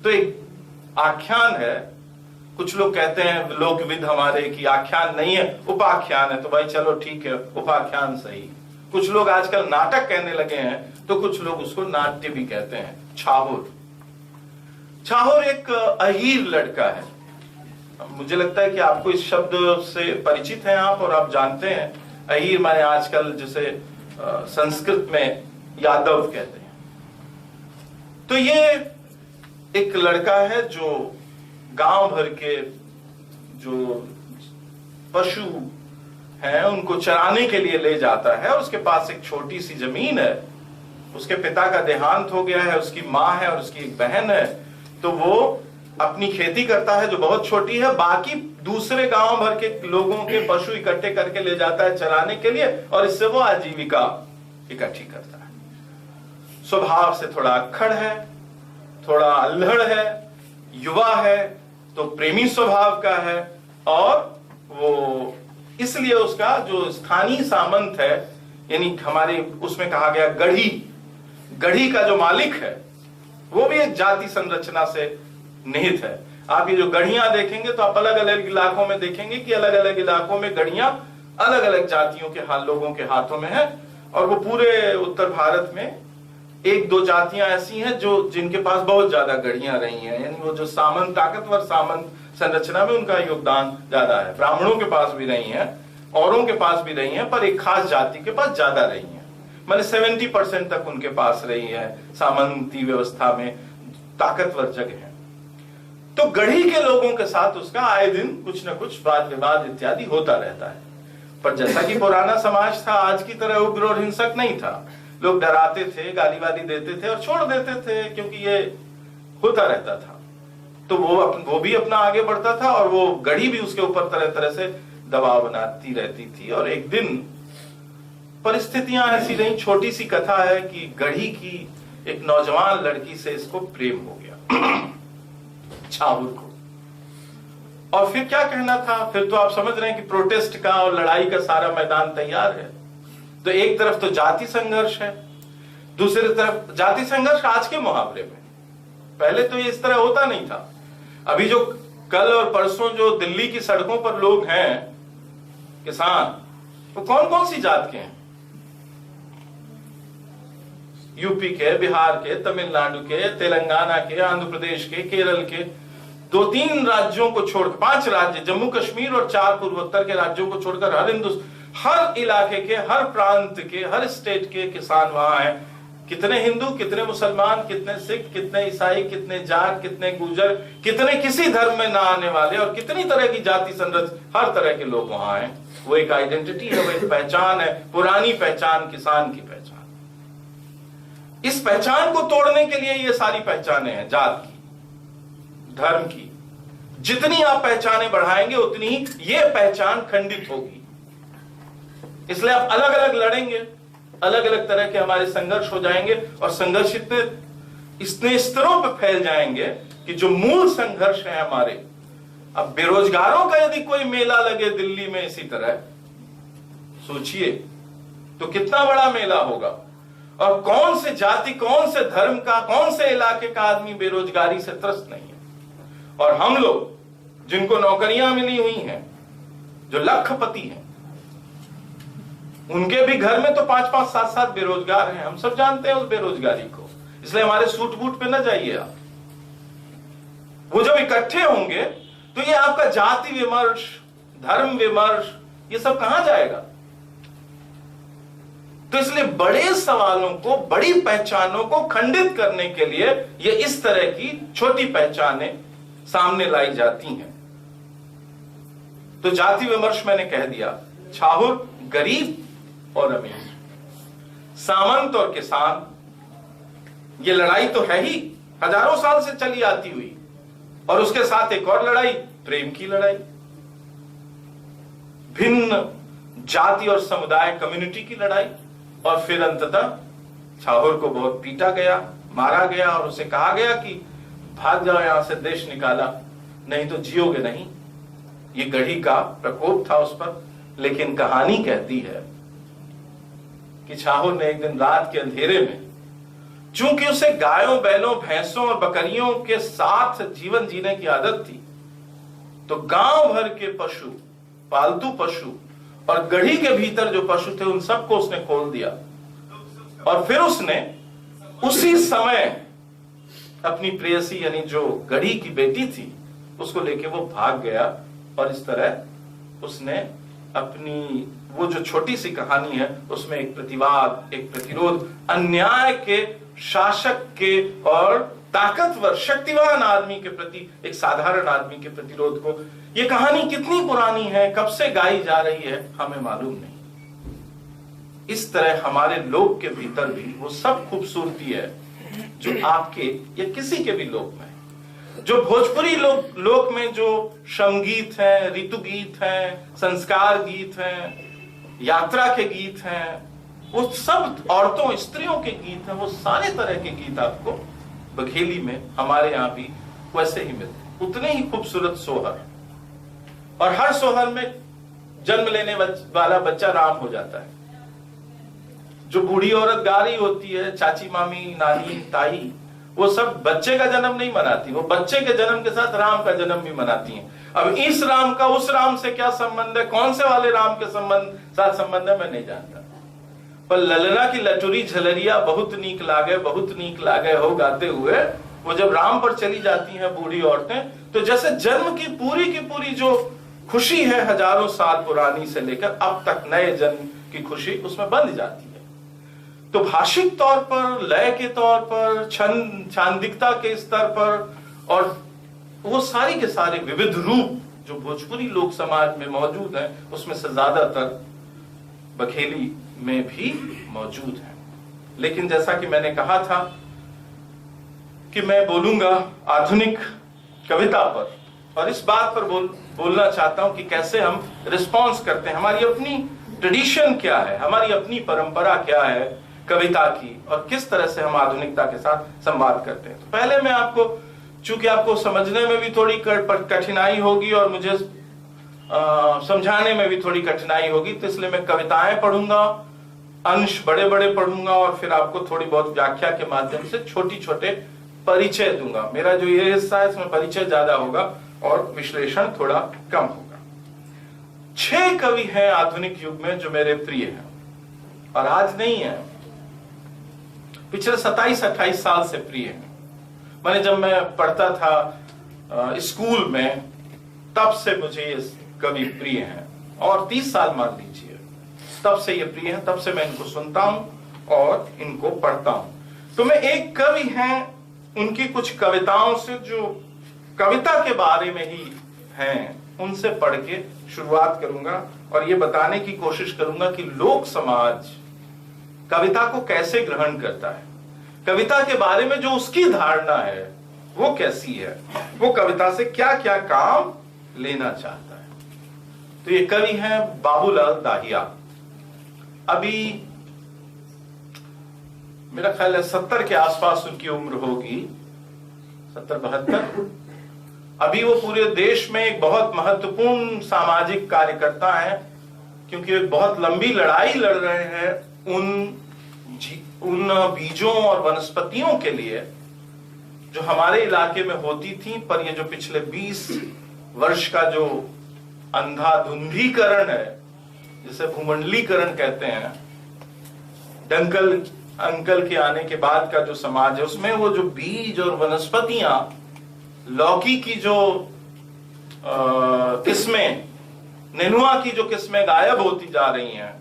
तो एक आख्यान है, कुछ लोग कहते हैं लोकविद हमारे कि आख्यान नहीं है उपाख्यान है, तो भाई चलो ठीक है उपाख्यान सही। कुछ लोग आजकल नाटक कहने लगे हैं तो कुछ लोग उसको नाट्य भी कहते हैं। छाहुर, छाहुर एक अहीर लड़का है। मुझे लगता है कि आपको इस शब्द से परिचित हैं आप, और आप जानते हैं अहीर माने आजकल जिसे संस्कृत में यादव कहते हैं। तो ये एक लड़का है जो गांव भर के जो पशु हैं उनको चराने के लिए ले जाता है। उसके पास एक छोटी सी जमीन है, उसके पिता का देहांत हो गया है, उसकी माँ है और उसकी एक बहन है। तो वो अपनी खेती करता है जो बहुत छोटी है, बाकी दूसरे गांव भर के लोगों के पशु इकट्ठे करके ले जाता है चराने के लिए, और इससे वो आजीविका इकट्ठी करता है। स्वभाव से थोड़ा अक्खड़ है, थोड़ा अल्हड़ है, युवा है, तो प्रेमी स्वभाव का है। और वो इसलिए उसका जो स्थानीय सामंत है, यानी हमारे उसमें कहा गया गढ़ी, गढ़ी का जो मालिक है वो भी एक जाति संरचना से निहित है। आप ये जो गढ़ियां देखेंगे तो आप अलग अलग इलाकों में देखेंगे कि अलग अलग इलाकों में गढ़ियां अलग अलग जातियों के लोगों के हाथों में है। और वो पूरे उत्तर भारत में एक दो जातियां ऐसी हैं जो जिनके पास बहुत ज्यादा गढ़ियां रही हैं, यानी वो जो सामंत, ताकतवर सामंत संरचना में उनका योगदान ज्यादा है। ब्राह्मणों के पास भी रही हैं, औरों के पास भी रही हैं, पर एक खास जाति के पास ज्यादा रही हैं। माने 70% तक उनके पास रही है सामंती व्यवस्था में ताकतवर जगह है। तो गढ़ी के लोगों के साथ उसका आए दिन कुछ न कुछ वाद विवाद इत्यादि होता रहता है। पर जैसा कि पुराना समाज था, आज की तरह उग्र और हिंसक नहीं था। लोग डराते थे, गाली वाली देते थे और छोड़ देते थे, क्योंकि ये होता रहता था। तो वो भी अपना आगे बढ़ता था और वो गढ़ी भी उसके ऊपर तरह तरह से दबाव बनाती रहती थी। और एक दिन परिस्थितियां ऐसी रही, छोटी सी कथा है कि गढ़ी की एक नौजवान लड़की से इसको प्रेम हो गया छाहुर को। और फिर क्या कहना था, फिर तो आप समझ रहे हैं कि प्रोटेस्ट का और लड़ाई का सारा मैदान तैयार है। तो एक तरफ तो जाति संघर्ष है, दूसरी तरफ जाति संघर्ष आज के मुहावरे में, पहले तो ये इस तरह होता नहीं था। अभी जो कल और परसों जो दिल्ली की सड़कों पर लोग हैं किसान, तो कौन कौन सी जात के हैं? यूपी के, बिहार के, तमिलनाडु के, तेलंगाना के, आंध्र प्रदेश के, केरल के, 2-3 राज्यों को छोड़कर 5 राज्य, जम्मू कश्मीर और 4 पूर्वोत्तर के राज्यों को छोड़कर हर इलाके के, हर प्रांत के, हर स्टेट के किसान वहां हैं। कितने हिंदू, कितने मुसलमान, कितने सिख, कितने ईसाई, कितने जाट, कितने गुर्जर, कितने किसी धर्म में ना आने वाले, और कितनी तरह की जाति संरचना, हर तरह के लोग वहां हैं। वो एक आइडेंटिटी है, वो एक पहचान है, पुरानी पहचान, किसान की पहचान। इस पहचान को तोड़ने के लिए ये सारी पहचानें हैं, जात की, धर्म की। जितनी आप पहचानें बढ़ाएंगे उतनी ही ये पहचान खंडित होगी। इसलिए आप अलग अलग लड़ेंगे, अलग अलग तरह के हमारे संघर्ष हो जाएंगे, और संघर्ष इतने स्तरों पर फैल जाएंगे कि जो मूल संघर्ष है हमारे, अब बेरोजगारों का यदि कोई मेला लगे दिल्ली में इसी तरह, सोचिए तो कितना बड़ा मेला होगा। और कौन से जाति, कौन से धर्म का, कौन से इलाके का आदमी बेरोजगारी से त्रस्त नहीं है? और हम लोग जिनको नौकरियां मिली हुई हैं, जो लखपति हैं, उनके भी घर में तो 5-5, 7-7 बेरोजगार हैं। हम सब जानते हैं उस बेरोजगारी को, इसलिए हमारे सूट बूट पे न जाइए आप। वो जब इकट्ठे होंगे तो ये आपका जाति विमर्श, धर्म विमर्श, ये सब कहां जाएगा? तो इसलिए बड़े सवालों को, बड़ी पहचानों को खंडित करने के लिए ये इस तरह की छोटी पहचानें सामने लाई जाती हैं। तो जाति विमर्श मैंने कह दिया। छाहुर गरीब और अमीर, सामंत और किसान, ये लड़ाई तो है ही, हजारों साल से चली आती हुई। और उसके साथ एक और लड़ाई, प्रेम की लड़ाई, भिन्न जाति और समुदाय, कम्युनिटी की लड़ाई। और फिर अंततः छाहुर को बहुत पीटा गया, मारा गया, और उसे कहा गया कि भाग जाओ यहां से, देश निकाला, नहीं तो जियोगे नहीं। ये गढ़ी का प्रकोप था उस पर। लेकिन कहानी कहती है कि छाहुर ने एक दिन रात के अंधेरे में चूंकि उसे गायों, बैलों, भैंसों और बकरियों के साथ जीवन जीने की आदत थी, तो गांव भर के पशु, पालतू पशु और गढ़ी के भीतर जो पशु थे उन सबको उसने खोल दिया। और फिर उसने उसी समय अपनी प्रेयसी यानी जो गढ़ी की बेटी थी उसको लेके वो भाग गया। और इस तरह उसने अपनी वो जो छोटी सी कहानी है उसमें एक प्रतिवाद, एक प्रतिरोध, अन्याय के, शासक के और ताकतवर शक्तिवान आदमी के प्रति एक साधारण आदमी के प्रतिरोध को, ये कहानी कितनी पुरानी है, कब से गाई जा रही है हमें मालूम नहीं। इस तरह हमारे लोक के भीतर भी वो सब खूबसूरती है जो आपके या किसी के भी लोक में, जो भोजपुरी लोक में जो संगीत है, ऋतु गीत है, संस्कार गीत है, यात्रा के गीत हैं, वो सब औरतों, स्त्रियों के गीत हैं, वो सारे तरह के गीत आपको बघेली में हमारे यहां भी वैसे ही मिलते, उतने ही खूबसूरत सोहर। और हर सोहर में जन्म लेने वाला बच्चा राम हो जाता है। जो बूढ़ी औरत गा रही होती है, चाची, मामी, नानी, ताई, वो सब बच्चे का जन्म नहीं मनाती, वो बच्चे के जन्म के साथ राम का जन्म भी मनाती हैं। अब इस राम का उस राम से क्या संबंध है, कौन से वाले राम के साथ संबंध है, मैं नहीं जानता। पर ललना की लटुरी झलरिया बहुत नीक लागे, बहुत नीक लागे हो गाते हुए वो जब राम पर चली जाती हैं बूढ़ी औरतें, तो जैसे जन्म की पूरी जो खुशी है हजारों साल पुरानी से लेकर अब तक नए जन्म की खुशी उसमें बंध जाती है। तो भाषिक तौर पर, लय के तौर पर, छांदिकता के स्तर पर और वो सारी के सारे विविध रूप जो भोजपुरी लोक समाज में मौजूद है उसमें से ज्यादातर बघेली में भी मौजूद है। लेकिन जैसा कि मैंने कहा था कि मैं बोलूंगा आधुनिक कविता पर, और इस बात पर बोलना चाहता हूं कि कैसे हम रिस्पॉन्स करते हैं, हमारी अपनी ट्रेडिशन क्या है, हमारी अपनी परंपरा क्या है कविता की, और किस तरह से हम आधुनिकता के साथ संवाद करते हैं। तो पहले मैं आपको, चूंकि आपको समझने में भी थोड़ी कठिनाई होगी और मुझे समझाने में भी थोड़ी कठिनाई होगी, तो इसलिए मैं कविताएं पढ़ूंगा, अंश बड़े बड़े पढ़ूंगा और फिर आपको थोड़ी बहुत व्याख्या के माध्यम से छोटी छोटे परिचय दूंगा। मेरा जो ये हिस्सा है इसमें परिचय ज्यादा होगा और विश्लेषण थोड़ा कम होगा। 6 कवि हैं आधुनिक युग में जो मेरे प्रिय हैं, और आज नहीं है, पिछले 27-28 साल से प्रिय हैं। मैंने जब मैं पढ़ता था स्कूल में तब से मुझे ये कवि प्रिय हैं, और 30 साल मान लीजिए तब से ये प्रिय हैं, तब से मैं इनको सुनता हूं और इनको पढ़ता हूं। तो मैं एक कवि हैं, उनकी कुछ कविताओं से जो कविता के बारे में ही हैं उनसे पढ़ के शुरुआत करूंगा और ये बताने की कोशिश करूंगा कि लोक समाज कविता को कैसे ग्रहण करता है, कविता के बारे में जो उसकी धारणा है वो कैसी है, वो कविता से क्या क्या काम लेना चाहता है। तो ये कवि हैं बाबूलाल दाहिया। अभी मेरा ख्याल है 70 के आसपास उनकी उम्र होगी, 70-72। अभी वो पूरे देश में एक बहुत महत्वपूर्ण सामाजिक कार्यकर्ता हैं, क्योंकि एक बहुत लंबी लड़ाई लड़ रहे हैं उन बीजों और वनस्पतियों के लिए जो हमारे इलाके में होती थी, पर ये जो पिछले 20 वर्ष का जो अंधाधुंधीकरण है, जिसे भूमंडलीकरण कहते हैं, डंकल अंकल के आने के बाद का जो समाज है उसमें वो जो बीज और वनस्पतियां, लौकी की जो किस्में, नेनुआ की जो किस्में गायब होती जा रही हैं,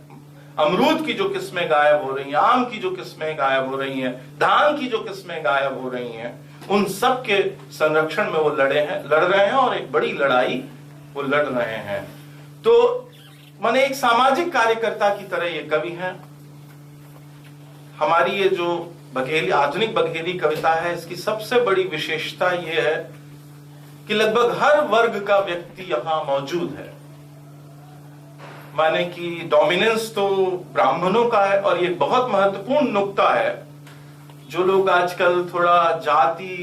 अमरूद की जो किस्में गायब हो रही हैं, आम की जो किस्में गायब हो रही हैं, धान की जो किस्में गायब हो रही हैं, उन सब के संरक्षण में वो लड़ रहे हैं और एक बड़ी लड़ाई वो लड़ रहे हैं। तो माने एक सामाजिक कार्यकर्ता की तरह ये कवि हैं। हमारी ये जो बघेली, आधुनिक बघेली कविता है, इसकी सबसे बड़ी विशेषता ये है कि लगभग हर वर्ग का व्यक्ति यहां मौजूद है। माने कि डोमिनेंस तो ब्राह्मणों का है, और ये बहुत महत्वपूर्ण नुक्ता है। जो लोग आजकल थोड़ा जाति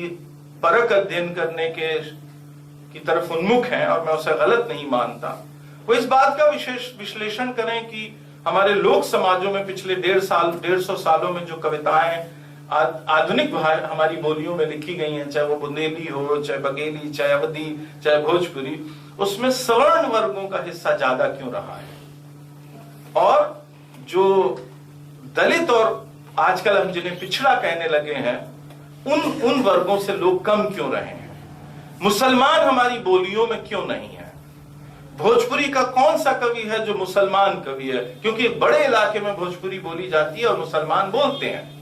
परक अध्ययन करने की तरफ उन्मुख हैं, और मैं उसे गलत नहीं मानता, वो इस बात का विशेष विश्लेषण करें कि हमारे लोक समाजों में पिछले 150 सालों में जो कविताएं आधुनिक हमारी बोलियों में लिखी गई हैं, चाहे वो बुंदेली हो, चाहे बघेली, चाहे अवधी, चाहे भोजपुरी, उसमें सवर्ण वर्गों का हिस्सा ज्यादा क्यों रहा है? और जो दलित और आजकल हम जिन्हें पिछड़ा कहने लगे हैं, उन वर्गों से लोग कम क्यों रहे हैं? मुसलमान हमारी बोलियों में क्यों नहीं है? भोजपुरी का कौन सा कवि है जो मुसलमान कवि है? क्योंकि बड़े इलाके में भोजपुरी बोली जाती है और मुसलमान बोलते हैं।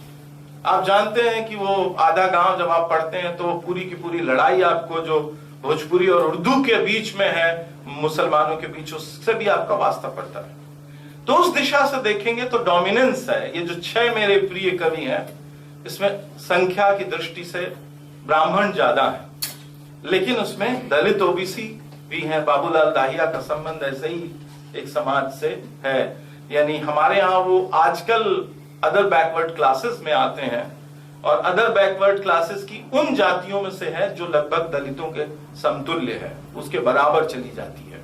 आप जानते हैं कि वो आधा गांव जब आप पढ़ते हैं तो पूरी की पूरी लड़ाई आपको जो भोजपुरी और उर्दू के बीच में है, मुसलमानों के बीच, उससे भी आपका वास्ता पड़ता है। तो उस दिशा से देखेंगे तो डोमिनेंस है। ये जो 6 मेरे प्रिय कवि हैं, इसमें संख्या की दृष्टि से ब्राह्मण ज्यादा है, लेकिन उसमें दलित ओबीसी भी हैं। बाबूलाल दाहिया का संबंध ऐसे ही एक समाज से है, यानी हमारे यहाँ वो आजकल अदर बैकवर्ड क्लासेस में आते हैं, और अदर बैकवर्ड क्लासेस की उन जातियों में से है जो लगभग दलितों के समतुल्य है, उसके बराबर चली जाती है।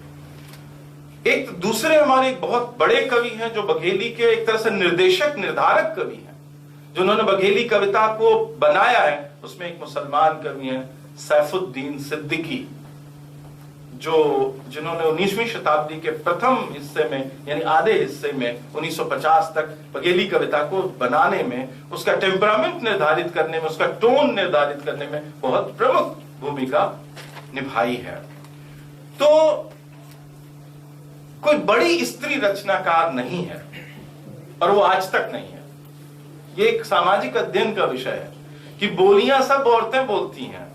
एक दूसरे हमारे एक बहुत बड़े कवि हैं जो बघेली के एक तरह से निर्देशक निर्धारक कवि हैं, जिन्होंने बघेली कविता को बनाया है। उसमें एक मुसलमान कवि हैं सैफुद्दीन सिद्दीकी, जिन्होंने 19वीं शताब्दी के प्रथम हिस्से में, यानी आधे हिस्से में 1950 तक बघेली कविता को बनाने में, उसका टेम्परामेंट निर्धारित करने में, उसका टोन निर्धारित करने में बहुत प्रमुख भूमिका निभाई है। तो कोई बड़ी स्त्री रचनाकार नहीं है, और वो आज तक नहीं है। ये एक सामाजिक अध्ययन का विषय है कि बोलियां सब औरतें बोलती हैं,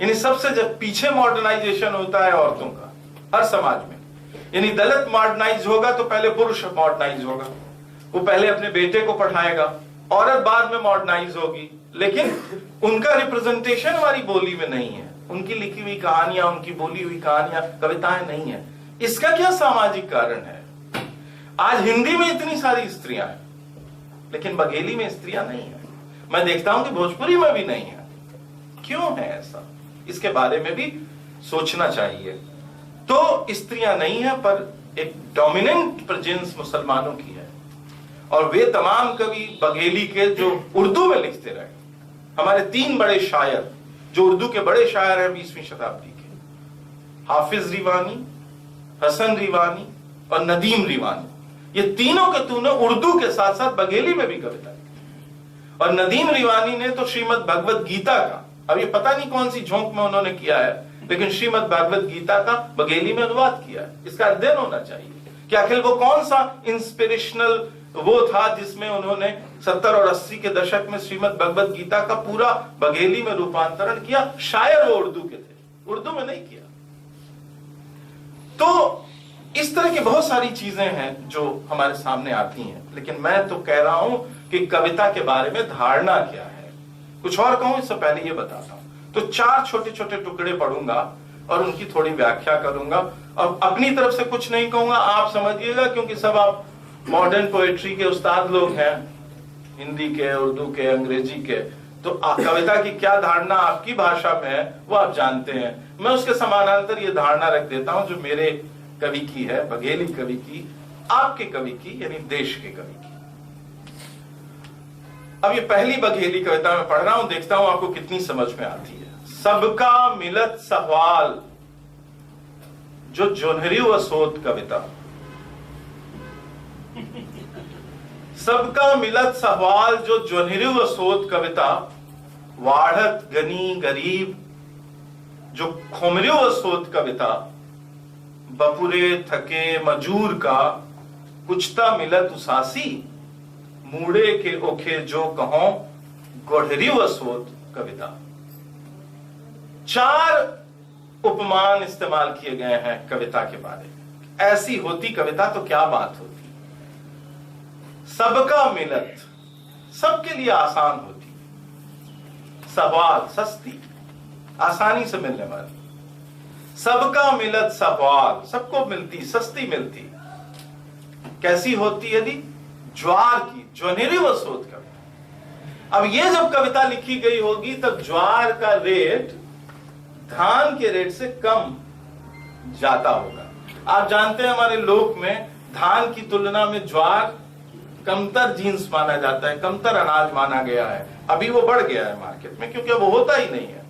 यानी सबसे जब पीछे मॉडर्नाइजेशन होता है औरतों का हर समाज में, यानी दलित मॉडर्नाइज होगा तो पहले पुरुष मॉडर्नाइज होगा, वो पहले अपने बेटे को पढ़ाएगा, औरत बाद में मॉडर्नाइज होगी, लेकिन उनका रिप्रेजेंटेशन हमारी बोली में नहीं है। उनकी लिखी हुई कहानियां, उनकी बोली हुई कहानियां, कविताएं नहीं है। इसका क्या सामाजिक कारण है? आज हिंदी में इतनी सारी स्त्रियां हैं, लेकिन बघेली में स्त्रियां नहीं है। मैं देखता हूं कि भोजपुरी में भी नहीं है। क्यों है ऐसा? इसके बारे में भी सोचना चाहिए। तो स्त्रियां नहीं है, पर एक डोमिनेंट प्रेजेंस मुसलमानों की है, और वे तमाम कवि बघेली के जो उर्दू में लिखते रहे। हमारे 3 बड़े शायर जो उर्दू के बड़े शायर हैं 20वीं शताब्दी के, हाफिज रिवानी, हसन रिवानी और नदीम रिवानी, ये तीनों के तीनों उर्दू के साथ साथ बघेली में भी कविता लिखी। और नदीम रिवानी ने तो श्रीमद् भगवत गीता का, अब ये पता नहीं कौन सी झोंक में उन्होंने किया है, लेकिन श्रीमद् भगवत गीता का बघेली में अनुवाद किया है। इसका अध्ययन होना चाहिए कि आखिर वो कौन सा इंस्पिरेशनल वो था जिसमें उन्होंने 70 और 80 के दशक में श्रीमद् भगवत गीता का पूरा बघेली में रूपांतरण किया। शायर वो उर्दू के थे, उर्दू में नहीं किया। तो इस तरह की बहुत सारी चीजें हैं जो हमारे सामने आती हैं, लेकिन मैं तो कह रहा हूं कि कविता के बारे में धारणा क्या है। कुछ और कहूं इससे पहले ये बताता हूं। तो 4 छोटे छोटे टुकड़े पढ़ूंगा और उनकी थोड़ी व्याख्या करूंगा, और अपनी तरफ से कुछ नहीं कहूंगा, आप समझिएगा, क्योंकि सब आप मॉडर्न पोएट्री के उस्ताद लोग हैं, हिंदी के, उर्दू के, अंग्रेजी के, तो कविता की क्या धारणा आपकी भाषा में है वो आप जानते हैं। मैं उसके समानांतर ये धारणा रख देता हूं जो मेरे कवि की है, बघेली कवि की, आपके कवि की, यानी देश के कवि की। अब ये पहली बघेली कविता मैं पढ़ रहा हूं, देखता हूं आपको कितनी समझ में आती है। सबका मिलत सवाल जो जोन्हरी सोत कविता, सबका मिलत सवाल जो जोन्हरी सोत कविता, वाढ़त गनी गरीब जो खोमरी सोत कविता, बपुरे थके मजूर का कुछता मिलत उसासी, मूड़े के ओखे जो कहो गोढ़री वसोत कविता। 4 उपमान इस्तेमाल किए गए हैं कविता के बारे में। ऐसी होती कविता तो क्या बात होती। सबका मिलत, सबके लिए आसान होती, सवाल सस्ती, आसानी से मिलने वाली। सबका मिलत सवाल, सबको मिलती, सस्ती मिलती। कैसी होती? यदि ज्वार की, जोन्हरी वसोत कविता। अब ये जब कविता लिखी गई होगी तब ज्वार का रेट धान के रेट से कम जाता होगा। आप जानते हैं हमारे लोक में धान की तुलना में ज्वार कमतर जीन्स माना जाता है, कमतर अनाज माना गया है। अभी वो बढ़ गया है मार्केट में, क्योंकि वो होता ही नहीं है।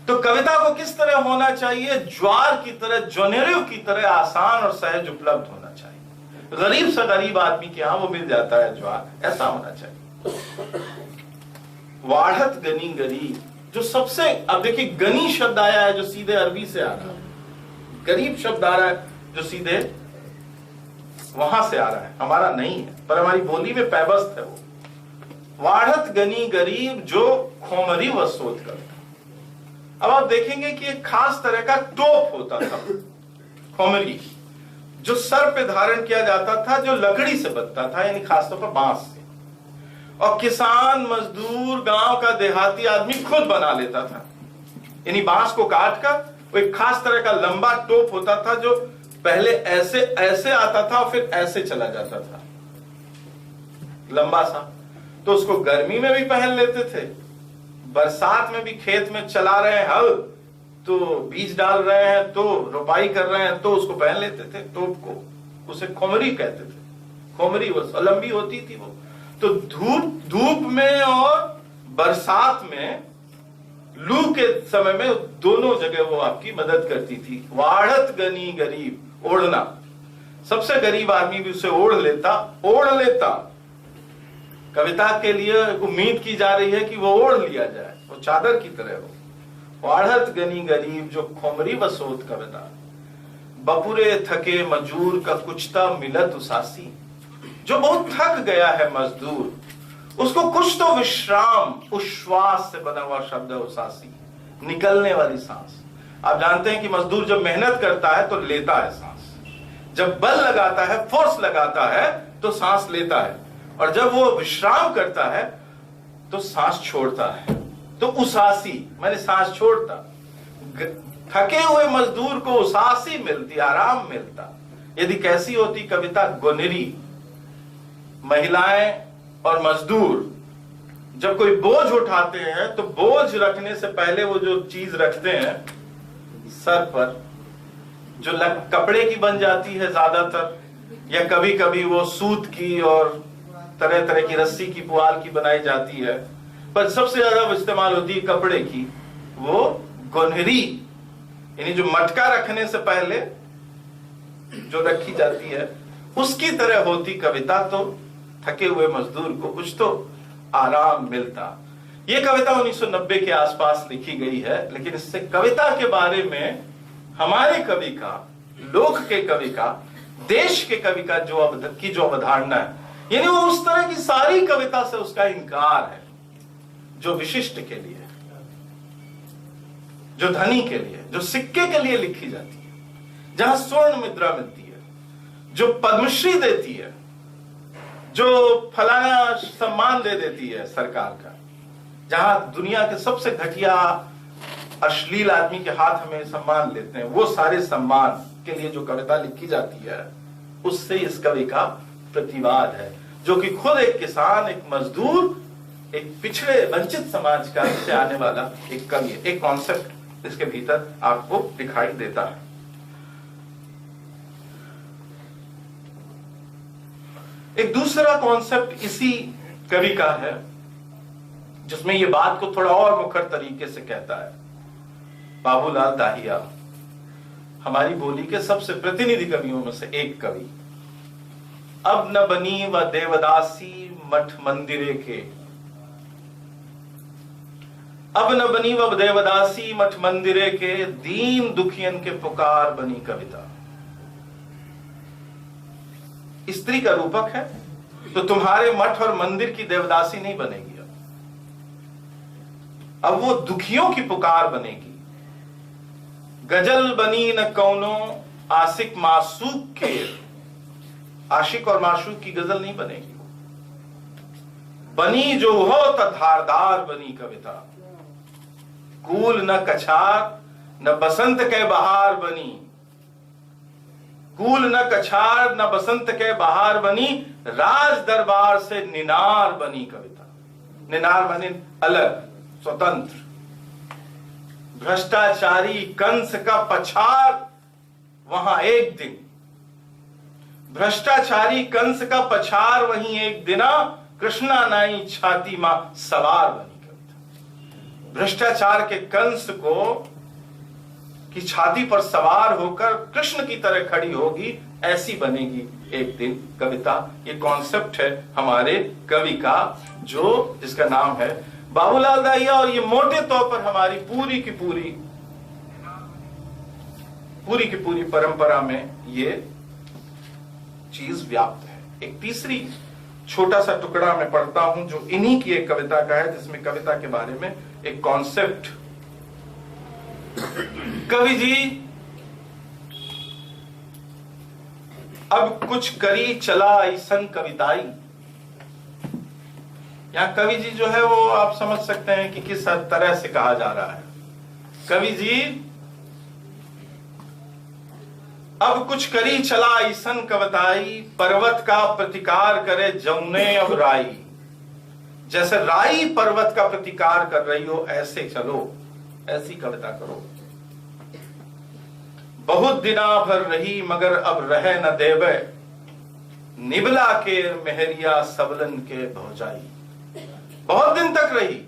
तो कविता को किस तरह होना चाहिए? ज्वार की तरह, जोनेरियो की तरह आसान और सहज उपलब्ध होना चाहिए। गरीब से गरीब आदमी के यहां वो मिल जाता है ज्वार, ऐसा होना चाहिए। वाढ़त गनी गरीब, जो सबसे, अब देखिए गनी शब्द आया है जो सीधे अरबी से आ रहा है, गरीब शब्द आ रहा है जो सीधे वहां से आ रहा है, हमारा नहीं है, पर हमारी बोली में पैबस्त है वो। वाढ़त गनी गरीब जो खोमरी व सोच करता। अब आप देखेंगे कि एक खास तरह का टोप होता था खोमरी, जो सर पे धारण किया जाता था, जो लकड़ी से बनता था, यानी खासतौर पर बांस से। और किसान, मजदूर, गांव का देहाती आदमी खुद बना लेता था। यानी बांस को काट कर वो एक खास तरह का लंबा टोप होता था, जो पहले ऐसे ऐसे आता था और फिर ऐसे चला जाता था, लंबा सा। तो उसको गर्मी में भी पहन लेते थे, बरसात में भी खेत में चला रहे हैं हल, तो बीज डाल रहे हैं, तो रोपाई कर रहे हैं, तो उसको पहन लेते थे टोप को। उसे खोमरी कहते थे। खोमरी वो लंबी होती थी वो। तो धूप में और बरसात में, लू के समय में, दोनों जगह वो आपकी मदद करती थी। वाढ़त गनी गरीब, ओढ़ना, सबसे गरीब आदमी भी उसे ओढ़ लेता। कविता के लिए उम्मीद की जा रही है कि वो ओढ़ लिया जाए, वो चादर की तरह हो। वाढ़त गनी गरीब जो खोमरी बसोत कविता। बपुरे थके मजूर का कुछता मिलत उसासी, जो बहुत थक गया है मजदूर, उसको कुछ तो विश्राम, उश्वास से बना हुआ शब्द है उसासी, निकलने वाली सांस। आप जानते हैं कि मजदूर जब मेहनत करता है तो लेता है सांस, जब बल लगाता है, फोर्स लगाता है, तो सांस लेता है, और जब वो विश्राम करता है तो सांस छोड़ता है। तो उसासी मैंने सांस छोड़ता। थके हुए मजदूर को उसासी मिलती, आराम मिलता। यदि कैसी होती कविता? गोनेरी। महिलाएं और मजदूर जब कोई बोझ उठाते हैं तो बोझ रखने से पहले वो जो चीज रखते हैं सर पर, जो कपड़े की बन जाती है ज्यादातर, या कभी कभी वो सूत की और तरह तरह की रस्सी की, पुआल की बनाई जाती है, पर सबसे ज्यादा इस्तेमाल होती है कपड़े की, वो गोनहरी, यानी जो मटका रखने से पहले जो रखी जाती है, उसकी तरह होती कविता। तो थके हुए मजदूर को कुछ तो आराम मिलता। ये कविता 1990 के आसपास लिखी गई है, लेकिन इससे कविता के बारे में हमारे कवि का, लोक के कवि का, देश के कवि का जो अवधारणा है, यानी वो उस तरह की सारी कविता से उसका इनकार है जो विशिष्ट के लिए, जो धनी के लिए, जो सिक्के के लिए लिखी जाती है, जहां स्वर्ण मुद्रा मिलती है, जो पद्मश्री देती है, जो फलाना सम्मान दे देती है सरकार का, जहां दुनिया के सबसे घटिया अश्लील आदमी के हाथ हमें सम्मान लेते हैं, वो सारे सम्मान के लिए जो कविता लिखी जाती है, उससे इस कवि का प्रतिवाद है, जो कि खुद एक किसान, एक मजदूर, एक पिछड़े वंचित समाज का से आने वाला एक कवि है। एक कॉन्सेप्ट इसके भीतर आपको दिखाई देता है। एक दूसरा कॉन्सेप्ट इसी कवि का है, जिसमें ये बात को थोड़ा और मुखर तरीके से कहता है। बाबूलाल दाहिया हमारी बोली के सबसे प्रतिनिधि कवियों में से एक कवि। अब न बनी व देवदासी मठ मंदिरे के, अब न बनी व देवदासी मठ मंदिरे के, दीन दुखियन के पुकार बनी कविता। स्त्री का रूपक है तो तुम्हारे मठ और मंदिर की देवदासी नहीं बनेगी, अब वो दुखियों की पुकार बनेगी। गजल बनी न कौनो आशिक मासूक के, आशिक और माशूक की गजल नहीं बनेगी, बनी जो हो त धारदार बनी कविता। कूल न कछार न बसंत के बहार बनी, कूल न कछार न बसंत के बहार बनी, राज दरबार से निनार बनी कविता। निनार माने अलग, स्वतंत्र। भ्रष्टाचारी कंस का पछार वहां एक दिन, भ्रष्टाचारी कंस का पछार वहीं एक दिना, कृष्णा नाई छाती मां सवार बनी कविता। भ्रष्टाचार के कंस को की छाती पर सवार होकर कृष्ण की तरह खड़ी होगी, ऐसी बनेगी एक दिन कविता। ये कॉन्सेप्ट है हमारे कवि का, जो जिसका नाम है बाबूलाल दाहिया। और ये मोटे तौर पर हमारी पूरी की पूरी परंपरा में ये चीज व्याप्त है। एक तीसरी छोटा सा टुकड़ा मैं पढ़ता हूं जो इन्हीं की एक कविता का है, जिसमें कविता के बारे में एक कॉन्सेप्ट। कवि जी अब कुछ करी चला ऐसन कविताई। यहां कवि जी जो है वो आप समझ सकते हैं कि किस तरह से कहा जा रहा है। कवि जी अब कुछ करी चला ऐसन कविताई, पर्वत का प्रतिकार करे जमुने अब राई। जैसे राई पर्वत का प्रतिकार कर रही हो, ऐसे चलो, ऐसी कविता करो। बहुत दिना भर रही मगर अब रह न देवे, निबला के मेहरिया सबलन के भौजाई। बहुत दिन तक रही,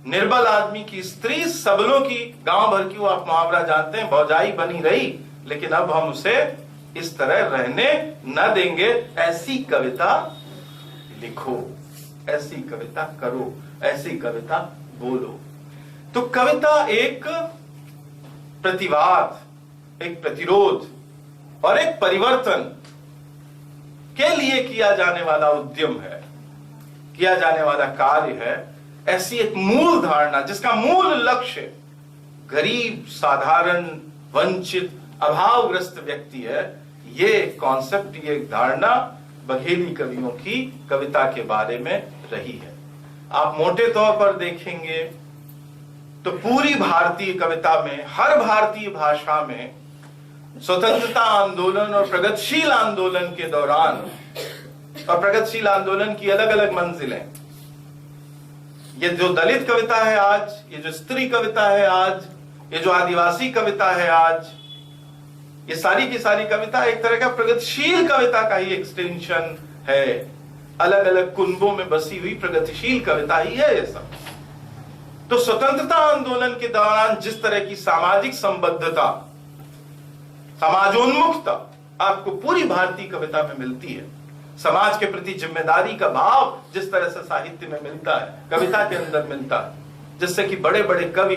निर्बल आदमी की स्त्री सबलों की, गांव भर की वो आप मुहावरा जानते हैं, भौजाई बनी रही, लेकिन अब हम उसे इस तरह रहने न देंगे। ऐसी कविता लिखो, ऐसी कविता करो, ऐसी कविता बोलो। तो कविता एक प्रतिवाद, एक प्रतिरोध और एक परिवर्तन के लिए किया जाने वाला उद्यम है, किया जाने वाला कार्य है। ऐसी एक मूल धारणा जिसका मूल लक्ष्य गरीब, साधारण, वंचित, अभावग्रस्त व्यक्ति है। ये कॉन्सेप्ट, ये धारणा बघेली कवियों की कविता के बारे में रही है। आप मोटे तौर पर देखेंगे तो पूरी भारतीय कविता में, हर भारतीय भाषा में स्वतंत्रता आंदोलन और प्रगतिशील आंदोलन के दौरान, और प्रगतिशील आंदोलन की अलग अलग मंजिलें, ये जो दलित कविता है आज, ये जो स्त्री कविता है आज, ये जो आदिवासी कविता है आज, ये सारी की सारी कविता एक तरह का प्रगतिशील कविता का ही एक्सटेंशन है। अलग अलग कुंभों में बसी हुई प्रगतिशील कविता ही है ये सब। तो स्वतंत्रता आंदोलन के दौरान जिस तरह की सामाजिक संबद्धता, समाजोन्मुखता आपको पूरी भारतीय कविता में मिलती है, समाज के प्रति जिम्मेदारी का भाव जिस तरह से साहित्य में मिलता है, कविता के अंदर मिलता है, जिससे कि बड़े बड़े कवि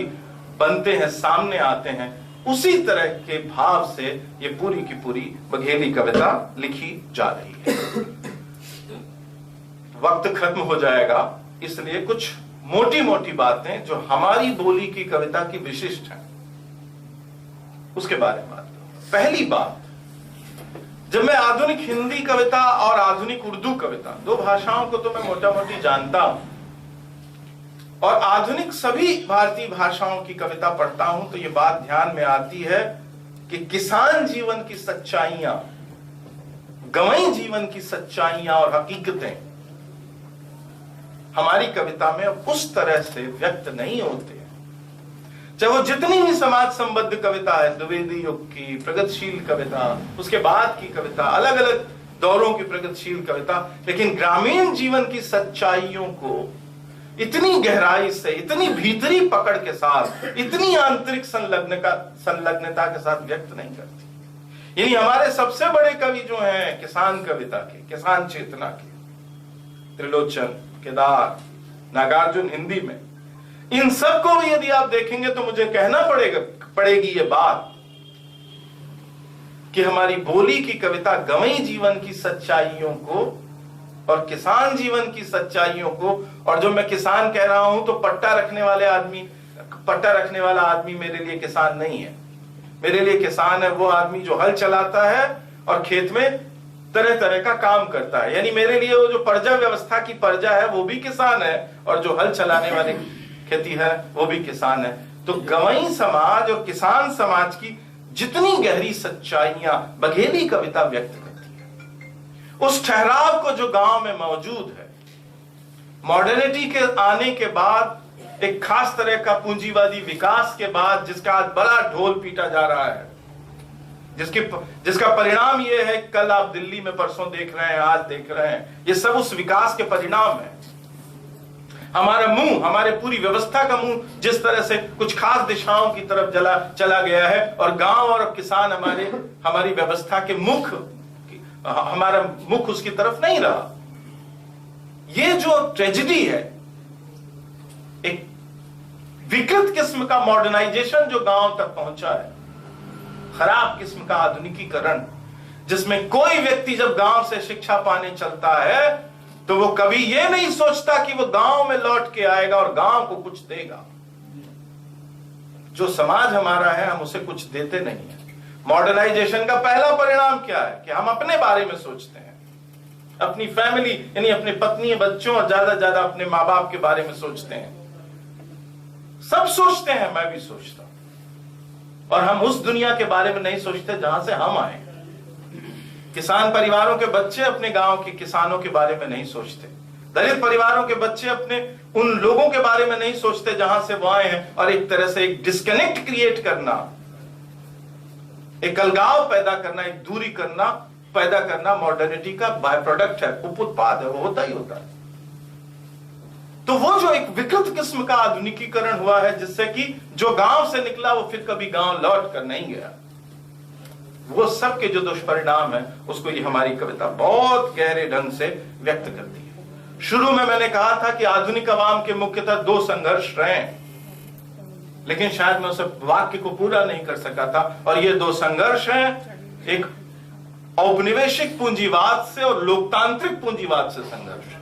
बनते हैं, सामने आते हैं, उसी तरह के भाव से ये पूरी की पूरी बघेली कविता लिखी जा रही है। वक्त खत्म हो जाएगा, इसलिए कुछ मोटी मोटी बातें जो हमारी बोली की कविता की विशिष्ट हैं उसके बारे में बात करूं। पहली बात, जब मैं आधुनिक हिंदी कविता और आधुनिक उर्दू कविता, दो भाषाओं को तो मैं मोटा मोटी जानता हूं, और आधुनिक सभी भारतीय भाषाओं की कविता पढ़ता हूं, तो यह बात ध्यान में आती है कि किसान जीवन की सच्चाइयां, गंवई जीवन की सच्चाइयां और हकीकतें हमारी कविता में उस तरह से व्यक्त नहीं होते। चाहे वो जितनी ही समाज संबद्ध कविता है, द्विवेदी युग की प्रगतिशील कविता, उसके बाद की कविता, अलग अलग दौरों की प्रगतिशील कविता, लेकिन ग्रामीण जीवन की सच्चाइयों को इतनी गहराई से, इतनी भीतरी पकड़ के साथ, इतनी आंतरिक संलग्नता के साथ व्यक्त नहीं करती। यानी हमारे सबसे बड़े कवि जो हैं किसान कविता के, किसान चेतना के, त्रिलोचन, केदार, नागार्जुन हिंदी में, इन सबको भी यदि आप देखेंगे तो मुझे कहना पड़ेगी ये बात कि हमारी बोली की कविता गंवई जीवन की सच्चाइयों को और किसान जीवन की सच्चाइयों को, और जो मैं किसान कह रहा हूं तो पट्टा रखने वाला आदमी मेरे लिए किसान नहीं है। मेरे लिए किसान है वो आदमी जो हल चलाता है और खेत में तरह तरह का काम करता है। यानी मेरे लिए वो जो प्रजा व्यवस्था की प्रजा है वो भी किसान है, और जो हल चलाने वाली खेती है वो भी किसान है। तो गंवई समाज और किसान समाज की जितनी गहरी सच्चाइयां बघेली कविता व्यक्त करती है, उस ठहराव को जो गांव में मौजूद है, मॉडर्निटी के आने के बाद, एक खास तरह का पूंजीवादी विकास के बाद जिसका आज बड़ा ढोल पीटा जा रहा है, जिसका परिणाम ये है, कल आप दिल्ली में परसों देख रहे हैं, आज देख रहे हैं, ये सब उस विकास के परिणाम है। हमारा मुंह, हमारे पूरी व्यवस्था का मुंह जिस तरह से कुछ खास दिशाओं की तरफ चला गया है, और गांव और किसान हमारी व्यवस्था के हमारा मुख उसकी तरफ नहीं रहा। ये जो ट्रेजेडी है, एक विकृत किस्म का मॉडर्नाइजेशन जो गांव तक पहुंचा है, खराब किस्म का आधुनिकीकरण, जिसमें कोई व्यक्ति जब गांव से शिक्षा पाने चलता है तो वो कभी ये नहीं सोचता कि वो गांव में लौट के आएगा और गांव को कुछ देगा। जो समाज हमारा है, हम उसे कुछ देते नहीं है। मॉडर्नाइजेशन का पहला परिणाम क्या है कि हम अपने बारे में सोचते हैं, अपनी फैमिली यानी अपनी पत्नी, बच्चों और ज्यादा अपने माँ बाप के बारे में सोचते हैं। सब सोचते हैं, मैं भी सोचता हूं। और हम उस दुनिया के बारे में नहीं सोचते जहां से हम आए। किसान परिवारों के बच्चे अपने गांव के किसानों के बारे में नहीं सोचते। दलित परिवारों के बच्चे अपने उन लोगों के बारे में नहीं सोचते जहां से वो आए हैं। और एक तरह से एक डिस्कनेक्ट क्रिएट करना, एक अलगाव पैदा करना, एक दूरी पैदा करना मॉडर्निटी का बाय प्रोडक्ट है, उपउत्पाद है, वो होता ही होता है। तो वो जो एक विकृत किस्म का आधुनिकीकरण हुआ है, जिससे कि जो गांव से निकला वो फिर कभी गांव लौट कर नहीं गया, वो सब के जो दुष्परिणाम है, उसको ये हमारी कविता बहुत गहरे ढंग से व्यक्त करती है। शुरू में मैंने कहा था कि आधुनिक अवाम के मुख्यतः दो संघर्ष रहे, लेकिन शायद मैं उस वाक्य को पूरा नहीं कर सका था। और ये दो संघर्ष हैं, एक औपनिवेशिक पूंजीवाद से और लोकतांत्रिक पूंजीवाद से संघर्ष,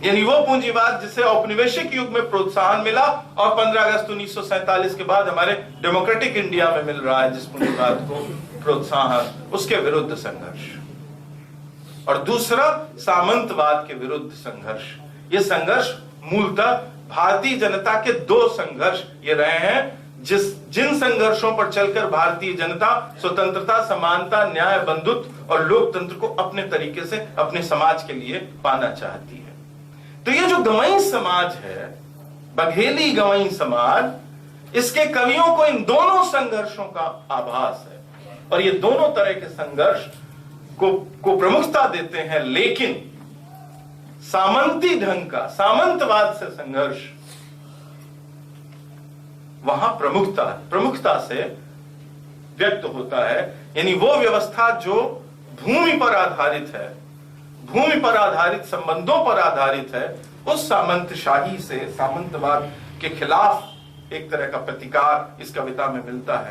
यानी वो पूंजीवाद जिसे औपनिवेशिक युग में प्रोत्साहन मिला और 15 अगस्त 1947 के बाद हमारे डेमोक्रेटिक इंडिया में मिल रहा है, जिस पूंजीवाद को प्रोत्साहन, उसके विरुद्ध संघर्ष। और दूसरा सामंतवाद के विरुद्ध संघर्ष। ये संघर्ष मूलतः भारतीय जनता के दो संघर्ष ये रहे हैं, जिन संघर्षों पर चलकर भारतीय जनता स्वतंत्रता, समानता, न्याय, बंधुत्व और लोकतंत्र को अपने तरीके से अपने समाज के लिए पाना चाहती है। तो ये जो गवई समाज है, बघेली गवई समाज, इसके कवियों को इन दोनों संघर्षों का आभास है और ये दोनों तरह के संघर्ष को प्रमुखता देते हैं। लेकिन सामंती ढंग का, सामंतवाद से संघर्ष वहां प्रमुखता से व्यक्त होता है, यानी वो व्यवस्था जो भूमि पर आधारित है, भूमि पर आधारित संबंधों पर आधारित है, उस सामंतशाही से, सामंतवाद के खिलाफ एक तरह का प्रतिकार इस कविता में मिलता है।